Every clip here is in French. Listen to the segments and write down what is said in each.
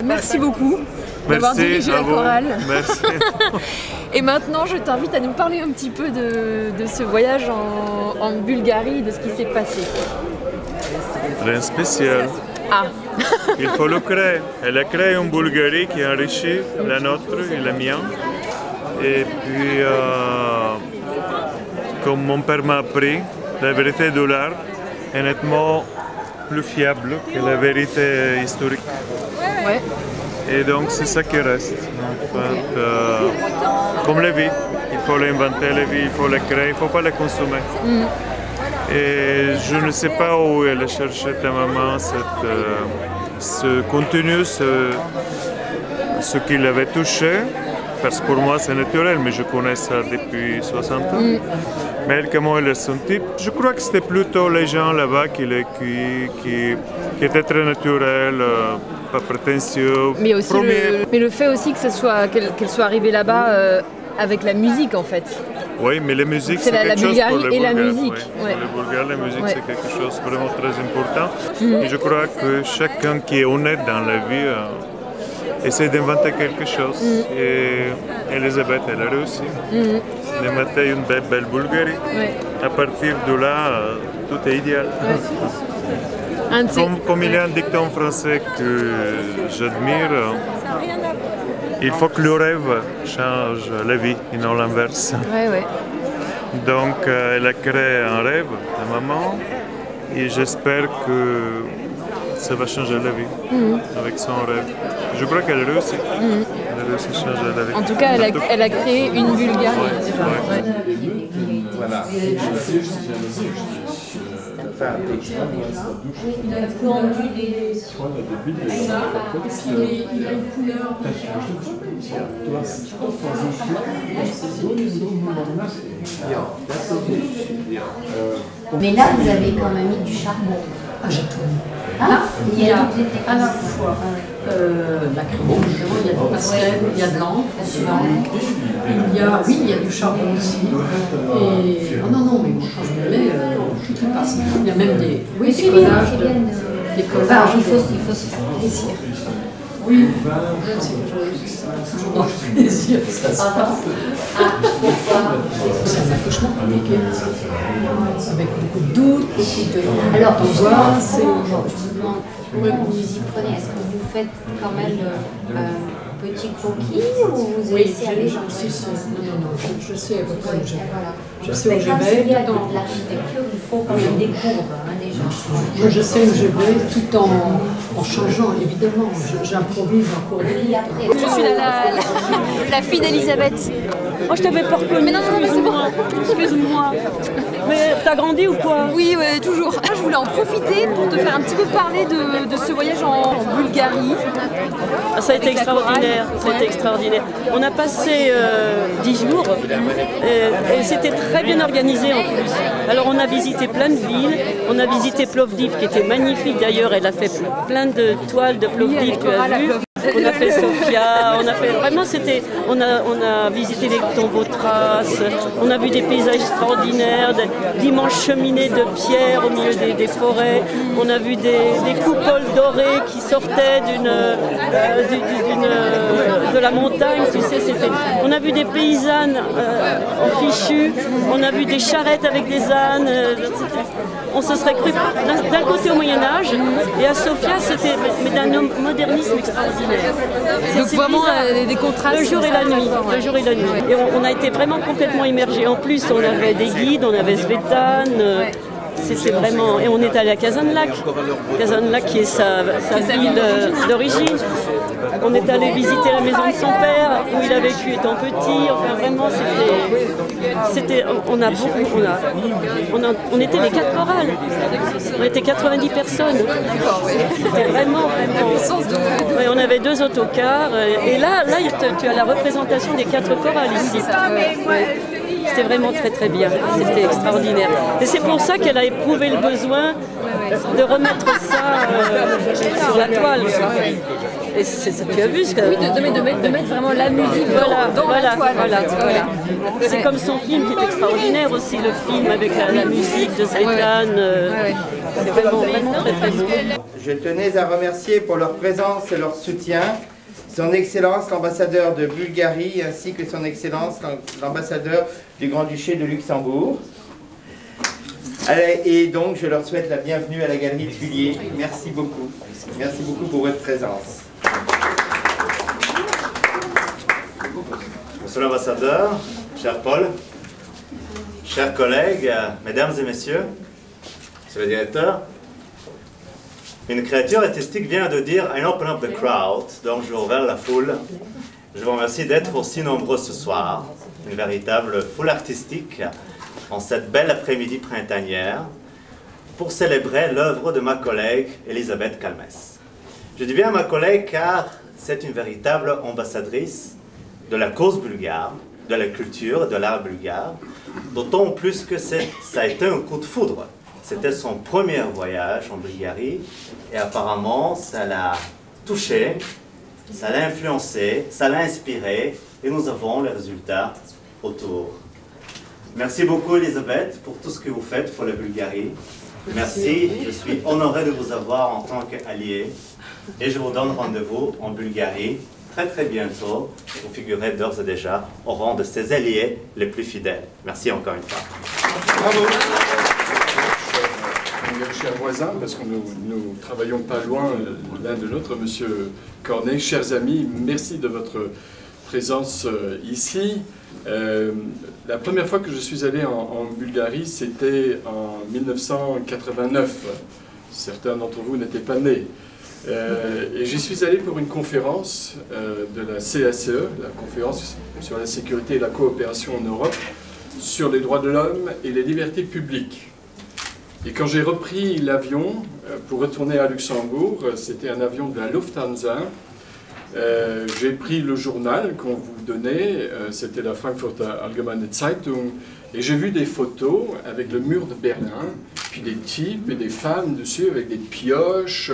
Merci beaucoup d'avoir dirigé la chorale. Merci. Et maintenant, je t'invite à nous parler un petit peu de ce voyage en Bulgarie, de ce qui s'est passé. Rien de spécial. Ah. Il faut le créer. Elle a créé une Bulgarie qui enrichit la nôtre et la mienne. Et puis, comme mon père m'a appris, la vérité de l'art est nettement plus fiable que la vérité historique. Ouais. Et donc c'est ça qui reste. En fait, comme la vie, il faut l'inventer, la vie, il faut la créer, il ne faut pas la consommer. Et je ne sais pas où elle a cherché ta maman ce contenu, ce qui l'avait touché. Parce que pour moi c'est naturel, mais je connais ça depuis 60 ans. Mais elle, comment elle l'a senti? Je crois que c'était plutôt les gens là-bas qui étaient très naturels, pas prétentieux. Mais aussi le fait aussi que qu'elle soit arrivée là-bas avec la musique en fait. Oui, mais la musique c'est quelque chose pour les Bulgares. La musique. Oui. Ouais. Pour les Bulgares, la musique c'est quelque chose de vraiment très important. Et je crois que chacun qui est honnête dans la vie essaie d'inventer quelque chose. Et Elisabeth, elle a réussi. D'inventer une belle Bulgarie. À partir de là, tout est idéal. Comme il y a un dicton français que j'admire, il faut que le rêve change la vie et non l'inverse. Donc elle a créé un rêve, ta maman, et j'espère que ça va changer la vie avec son rêve. Je crois qu'elle a réussi. Elle a réussi à changer la vie. En tout cas, elle a créé une Bulgarie. Voilà. Il a un peu ondulé. Il a une couleur. Mais là, vous avez quand même mis du charbon. Ah, j'ai tout mis. Ah, il y a à la fois la crème, il y a du pastel, il y a de l'encre, il y a du charbon aussi. Et non, mais quand je me mets, tout y passe. Il y a même des collages. Il faut se faire plaisir. Oui, c'est toujours dans le plaisir. Ça se passe. C'est un accouchement compliqué. Avec beaucoup de doutes, beaucoup de. Alors, d'angoisse. Je vous demande, vous y prenez, est-ce que vous faites quand même petit croquis ou vous Oui, savez non, je sais à peu près où je vais. Je sais Mais où je comme vais. il y a dans l'architecture, il faut quand même des courbes, déjà. Moi, je sais où je vais tout en changeant, évidemment. J'improvise en cours de route. Je suis la fille d'Elisabeth. Moi, je t'avais pas reconnu. Mais non, mais c'est bon. Excuse-moi. Mais t'as grandi ou quoi? Oui, ouais, toujours. Ah, je voulais en profiter pour te faire un petit peu parler de ce voyage en Bulgarie. Ah, ça a été extraordinaire. Ça a été extraordinaire. On a passé 10 jours et c'était très bien organisé en plus. Alors on a visité plein de villes. On a visité Plovdiv qui était magnifique d'ailleurs. Elle a fait plein de toiles de Plovdiv, tu as vu. On a fait Sofia, on a fait vraiment on a visité les tombeaux de Thrace, on a vu des paysages extraordinaires, d'immenses cheminées de pierre au milieu des forêts, on a vu des coupoles dorées qui sortaient de la montagne, tu sais, on a vu des paysannes en fichu, on a vu des charrettes avec des ânes, on se serait cru d'un côté au Moyen-Âge et à Sofia c'était d'un modernisme extraordinaire. Donc vraiment des contrastes. Le jour et la nuit. Le jour et la nuit. Et on a été vraiment complètement immergés. En plus, on avait des guides, on avait Svetan. C'était vraiment... Et on est allé à Kazanlak. Kazanlak qui est sa ville d'origine. On est allé visiter la maison de son père, où il a vécu étant petit. Enfin, vraiment, c'était... On était les 4 chorales. On était 90 personnes. C'était vraiment... Oui, on avait 2 autocars. Et là, tu as la représentation des 4 chorales ici. C'était vraiment très très bien, c'était extraordinaire. Et c'est pour ça qu'elle a éprouvé le besoin de remettre ça sur la toile. Et tu as vu ce que... Oui, de mettre vraiment la musique dans la toile. Voilà. C'est comme son film qui est extraordinaire aussi, le film avec la musique de Svetan. C'est vraiment très très beau. Je tenais à remercier pour leur présence et leur soutien Son Excellence l'ambassadeur de Bulgarie ainsi que Son Excellence l'ambassadeur du Grand-Duché de Luxembourg. Et donc je leur souhaite la bienvenue à la Galerie Tuilier. Merci beaucoup. Merci beaucoup pour votre présence. Monsieur l'ambassadeur, cher Paul, chers collègues, mesdames et messieurs, monsieur le directeur, une créature artistique vient de dire « I open up the crowd », donc je ouvre la foule. Je vous remercie d'être aussi nombreux ce soir, une véritable foule artistique en cette belle après-midi printanière pour célébrer l'œuvre de ma collègue Elisabeth Kalmes. Je dis bien ma collègue car c'est une véritable ambassadrice de la cause bulgare, de la culture et de l'art bulgare, d'autant plus que ça a été un coup de foudre. C'était son premier voyage en Bulgarie et apparemment ça l'a touché, ça l'a influencé, ça l'a inspiré et nous avons les résultats autour. Merci beaucoup Elisabeth pour tout ce que vous faites pour la Bulgarie. Merci, je suis honoré de vous avoir en tant qu'allié et je vous donne rendez-vous en Bulgarie très très bientôt. Vous figurez d'ores et déjà au rang de ses alliés les plus fidèles. Merci encore une fois. Bravo. Chers voisins, parce que nous travaillons pas loin l'un de l'autre, Monsieur Cornet, chers amis, merci de votre présence ici. La première fois que je suis allé en Bulgarie, c'était en 1989. Certains d'entre vous n'étaient pas nés. Et j'y suis allé pour une conférence de la CACE, la conférence sur la sécurité et la coopération en Europe, sur les droits de l'homme et les libertés publiques. Et quand j'ai repris l'avion pour retourner à Luxembourg, c'était un avion de la Lufthansa, j'ai pris le journal qu'on vous donnait, c'était la Frankfurter Allgemeine Zeitung, et j'ai vu des photos avec le mur de Berlin, puis des types et des femmes dessus avec des pioches,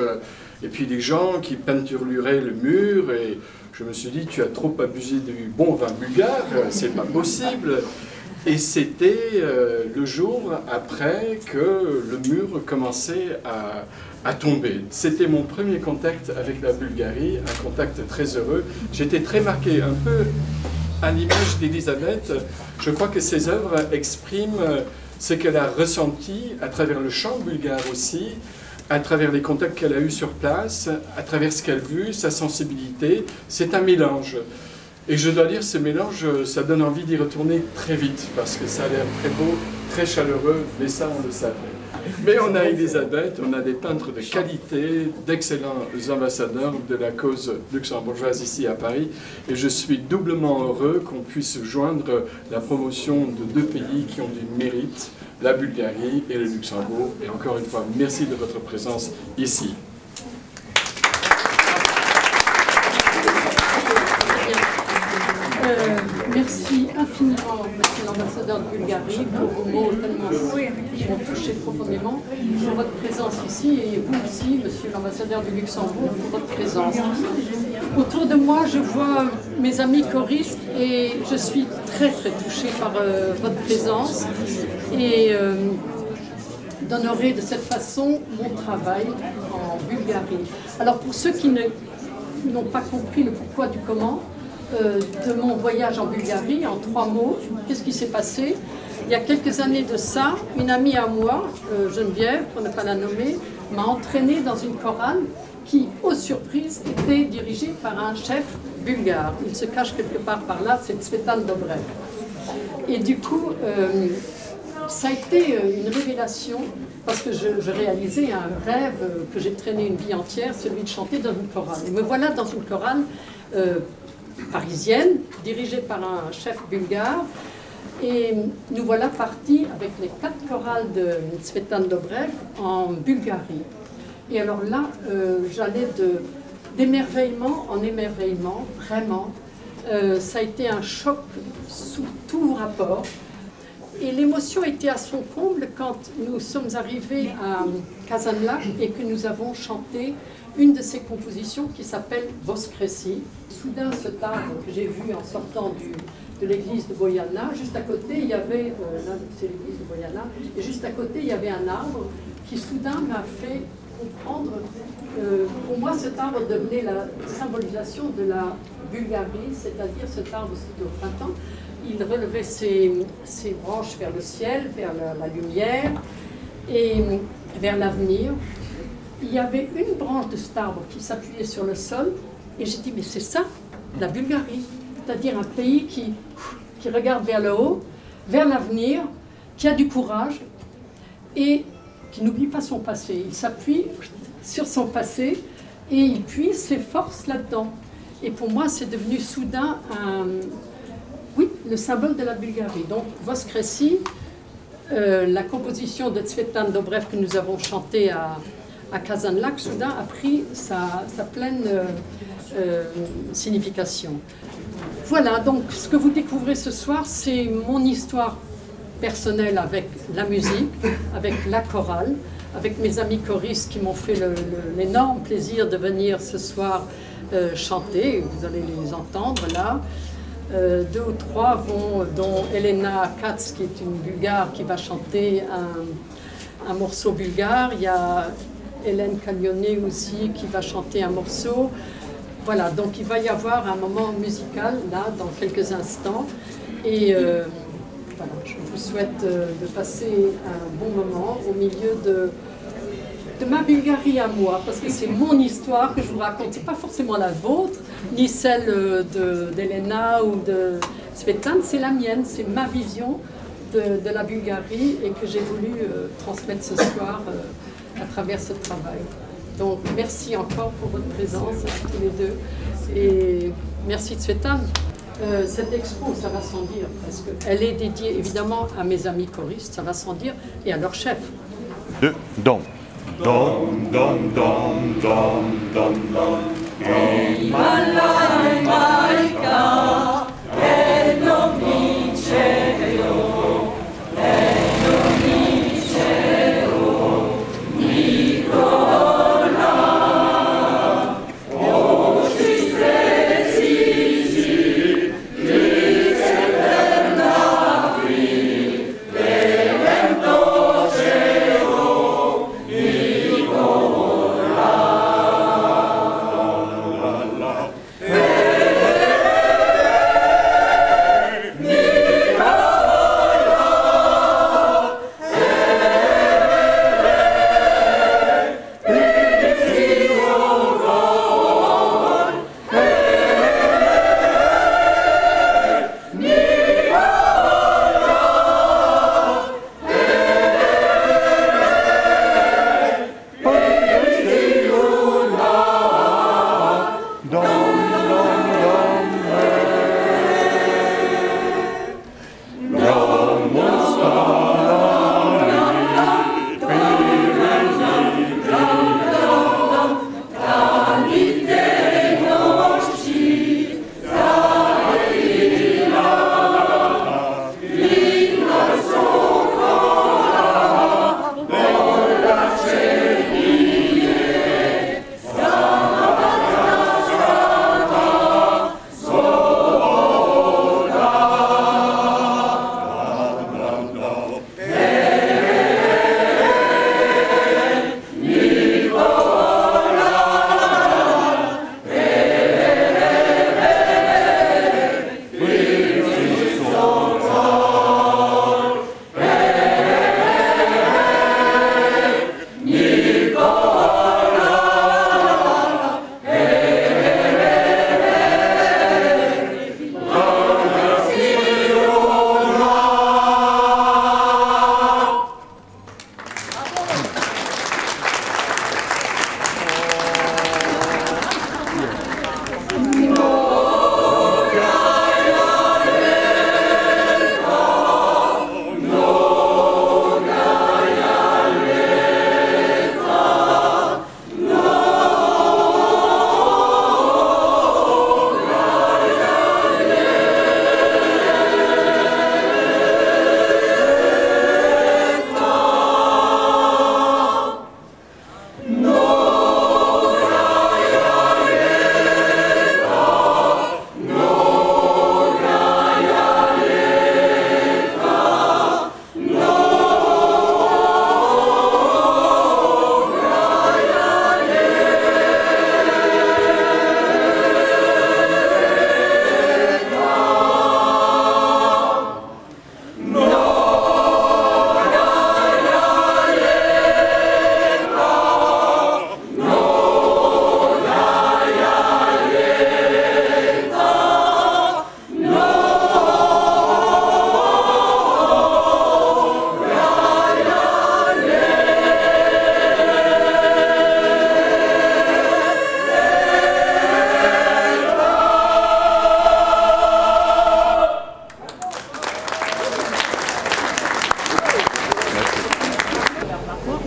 et puis des gens qui peinturluraient le mur, et je me suis dit, tu as trop abusé du bon vin bulgare, c'est pas possible. Et c'était le jour après que le mur commençait à tomber. C'était mon premier contact avec la Bulgarie, un contact très heureux. J'étais très marqué, un peu à l'image d'Elisabeth. Je crois que ses œuvres expriment ce qu'elle a ressenti à travers le chant bulgare aussi, à travers les contacts qu'elle a eus sur place, à travers ce qu'elle a vu, sa sensibilité. C'est un mélange. Et je dois dire, ce mélange, ça donne envie d'y retourner très vite, parce que ça a l'air très beau, très chaleureux, mais ça, on le savait. Mais on a Elisabeth, on a des peintres de qualité, d'excellents ambassadeurs de la cause luxembourgeoise ici à Paris, et je suis doublement heureux qu'on puisse joindre la promotion de deux pays qui ont du mérite, la Bulgarie et le Luxembourg. Et encore une fois, merci de votre présence ici. Merci infiniment, monsieur l'ambassadeur de Bulgarie, pour vos mots tellement qui m'ont touché profondément, pour votre présence ici, et vous aussi, monsieur l'ambassadeur du Luxembourg, pour votre présence. Autour de moi, je vois mes amis choristes et je suis très touchée par votre présence et d'honorer de cette façon mon travail en Bulgarie. Alors pour ceux qui n'ont pas compris le pourquoi du comment, de mon voyage en Bulgarie, en 3 mots, qu'est-ce qui s'est passé? Il y a quelques années de ça, une amie à moi, Geneviève, pour ne pas la nommer, m'a entraînée dans une chorale qui, aux surprises, était dirigée par un chef bulgare. Il se cache quelque part par là, c'est Tsvetan Dobrev. Et du coup, ça a été une révélation, parce que je réalisais un rêve que j'ai traîné une vie entière, celui de chanter dans une chorale. Et me voilà dans une chorale parisienne, dirigée par un chef bulgare, et nous voilà partis avec les 4 chorales de Tsvetan Dobrev en Bulgarie. Et alors là, j'allais d'émerveillement en émerveillement, vraiment. Ça a été un choc sous tout rapport. Et l'émotion était à son comble quand nous sommes arrivés à Kazanlak et que nous avons chanté une de ses compositions qui s'appelle Voskressi. Soudain, cet arbre que j'ai vu en sortant de l'église de Boyana, juste à côté, il y avait, là c'est l'église de Boyana, et juste à côté, il y avait un arbre qui soudain m'a fait comprendre, pour moi cet arbre devenait la symbolisation de la Bulgarie, c'est-à-dire cet arbre, c'était au printemps, il relevait ses branches vers le ciel, vers la lumière et vers l'avenir. Il y avait une branche de cet arbre qui s'appuyait sur le sol et j'ai dit, mais c'est ça, la Bulgarie, c'est-à-dire un pays qui regarde vers le haut, vers l'avenir, qui a du courage et qui n'oublie pas son passé. Il s'appuie sur son passé et il puise ses forces là-dedans. Et pour moi, c'est devenu soudain le symbole de la Bulgarie. Donc, Voskressi, la composition de Tsvetan Dobrev que nous avons chantée à Kazanlak, soudain a pris sa pleine signification. Voilà, donc ce que vous découvrez ce soir, c'est mon histoire personnelle avec la musique, avec la chorale, avec mes amis choristes qui m'ont fait l'énorme plaisir de venir ce soir chanter. Vous allez les entendre là. 2 ou 3 dont Elena Katz, qui est une bulgare, qui va chanter un morceau bulgare. Il y a Hélène Caglionet aussi qui va chanter un morceau. Voilà, donc il va y avoir un moment musical là dans quelques instants. Et voilà, je vous souhaite de passer un bon moment au milieu de ma Bulgarie à moi, parce que c'est mon histoire que je vous raconte. C'est pas forcément la vôtre, ni celle d'Elena ou de Tsvetan, c'est la mienne, c'est ma vision de la Bulgarie et que j'ai voulu transmettre ce soir à travers ce travail. Donc merci encore pour votre présence à tous les deux et merci Tsvetan. Cette expo, ça va sans dire presque. Elle est dédiée évidemment à mes amis choristes, ça va sans dire, et à leur chef. Don. Don, don, don, don, don, don. Malaika, Enom Nicheo, Enom Nicheo, Nikola, Oči Svecizi, Liceternavi, Levem Dožeo, Nikola.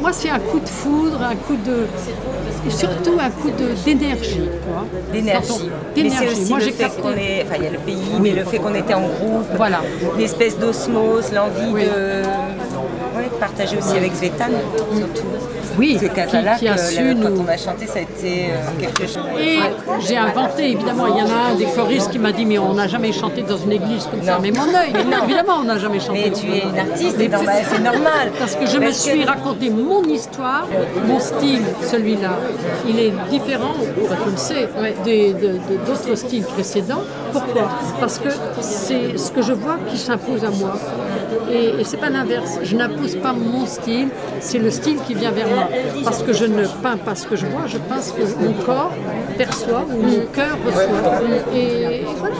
moi, c'est un coup de foudre, un coup de... Et surtout un coup d'énergie. D'énergie. Mais c'est aussi moi, le fait qu'on est... Enfin, il y a le pays, mais le fait qu'on était en groupe, voilà. L'espèce d'osmose, l'envie de partager aussi avec Zvetan, surtout. Oui, qui a su quand on a chanté, ça a été quelque chose. Et j'ai inventé, évidemment, il y en a un des choristes qui m'a dit mais on n'a jamais chanté dans une église comme ça. Mais mon œil, évidemment, on n'a jamais chanté. Mais tu es une artiste, et c'est normal. Parce que je me suis raconté mon histoire, mon style, celui-là, il est différent, tu le sais, d'autres styles précédents. Pourquoi? Parce que c'est ce que je vois qui s'impose à moi. Et c'est pas l'inverse. Je n'impose pas mon style, c'est le style qui vient vers moi. Parce que je ne peins pas ce que je vois, je peins ce que mon corps perçoit ou mon cœur reçoit. Et voilà.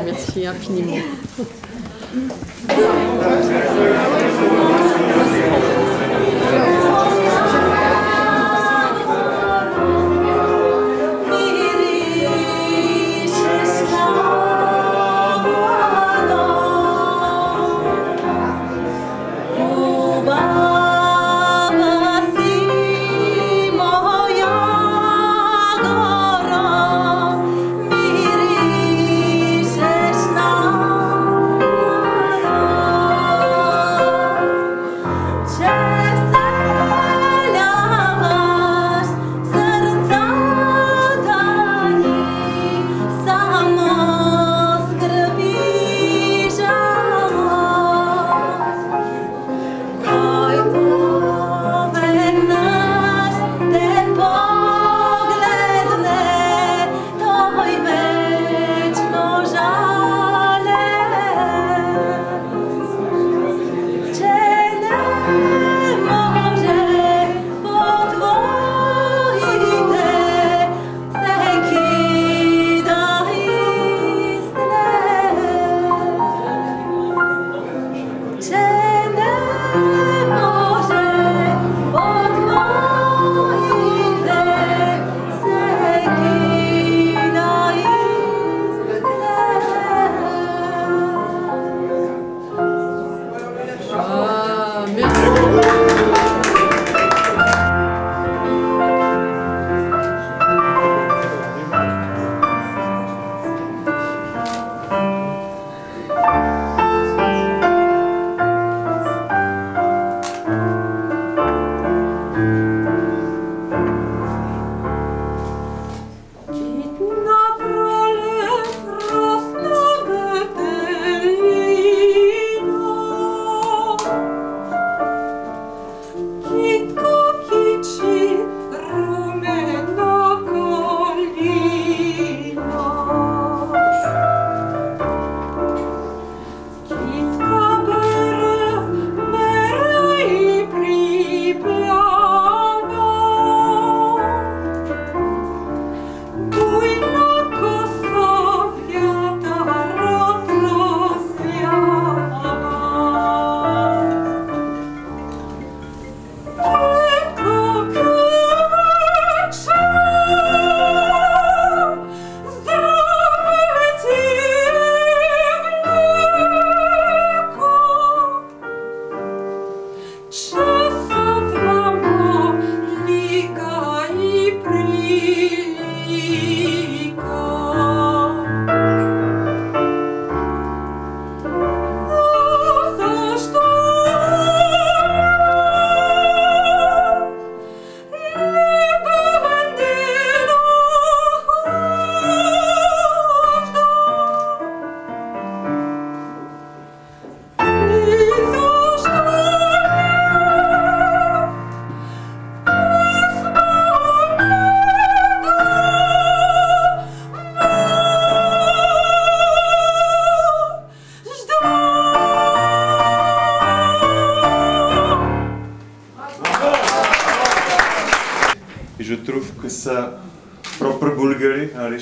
Merci infiniment.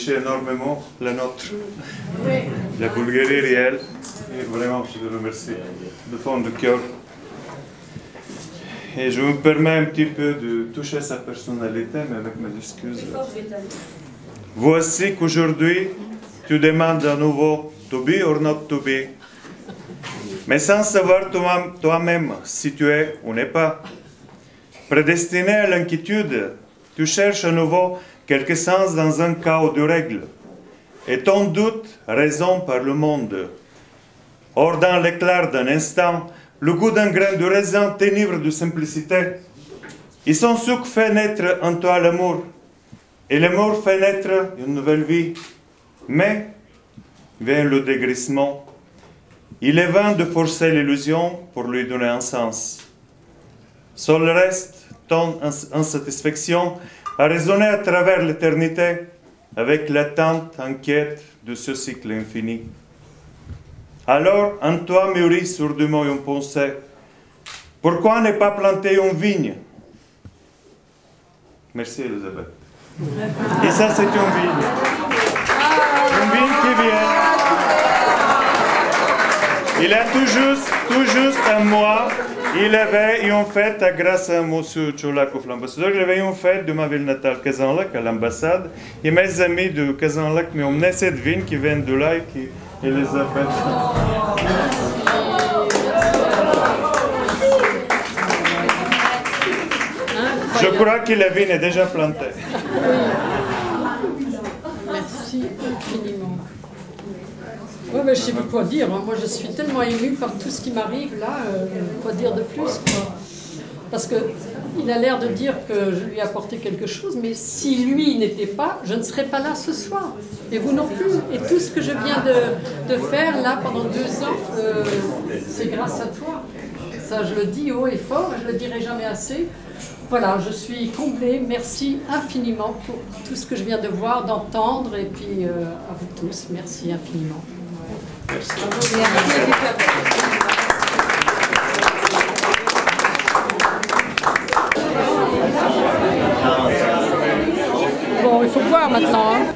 enrichi énormément la nôtre. La Bulgarie réelle. Et vraiment, je le remercie de fond de cœur. Et je me permets un petit peu de toucher sa personnalité, mais avec mes excuses. Voici qu'aujourd'hui, tu demandes à nouveau to be or not to be, mais sans savoir toi-même si tu es ou n'es pas. Prédestiné à l'inquiétude, tu cherches à nouveau quelque sens dans un chaos de règles, et ton doute raison par le monde. Or, dans l'éclair d'un instant, le goût d'un grain de raisin t'enivre de simplicité. Et son sucre fait naître en toi l'amour, et l'amour fait naître une nouvelle vie. Mais vient le dégraissement. Il est vain de forcer l'illusion pour lui donner un sens. Seul reste ton insatisfaction à raisonner à travers l'éternité avec l'attente inquiète de ce cycle infini. Alors, en toi mûrit sourdement une pensée. Pourquoi ne pas planter une vigne? Merci, Elisabeth. Et ça, c'est une vigne. Une vigne qui vient. Il a tout juste un mois, il avait une fête grâce à M. Tchoulakov, l'ambassadeur. J'avais une fête de ma ville natale, Kazanlak, à l'ambassade. Et mes amis de Kazanlak m'ont emmené cette vigne qui vient de là et qui Elisabeth. Je crois que la vigne est déjà plantée. Merci infiniment. Oui, mais je ne sais plus quoi dire. Moi, je suis tellement émue par tout ce qui m'arrive là. Quoi dire de plus, quoi. Parce qu'il a l'air de dire que je lui ai apporté quelque chose, mais si lui n'était pas, je ne serais pas là ce soir. Et vous non plus. Et tout ce que je viens de faire là pendant 2 ans, c'est grâce à toi. Ça, je le dis haut et fort, je ne le dirai jamais assez. Voilà, je suis comblée. Merci infiniment pour tout ce que je viens de voir, d'entendre. Et puis à vous tous, merci infiniment. Merci. Bon, il faut boire maintenant. Hein.